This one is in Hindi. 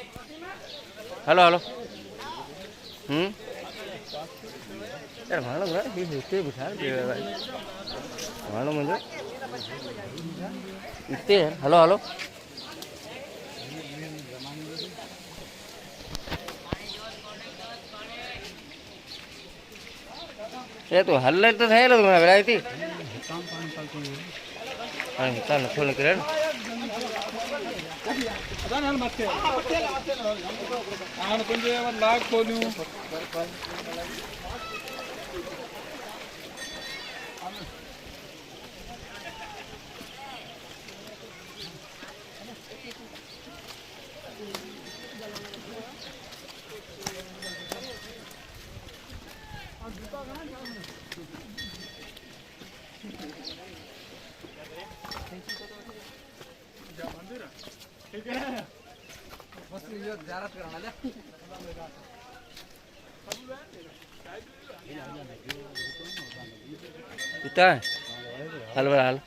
हेलो हेलो यार मानो भाई ये होते बिठा दे भाई मानो मुझे इतने हैं हेलो हेलो ये तो हल्ले तो थे लोग मैं बताई थी हाँ निकाल खोल निकले ना इतना है हल बड़ा हल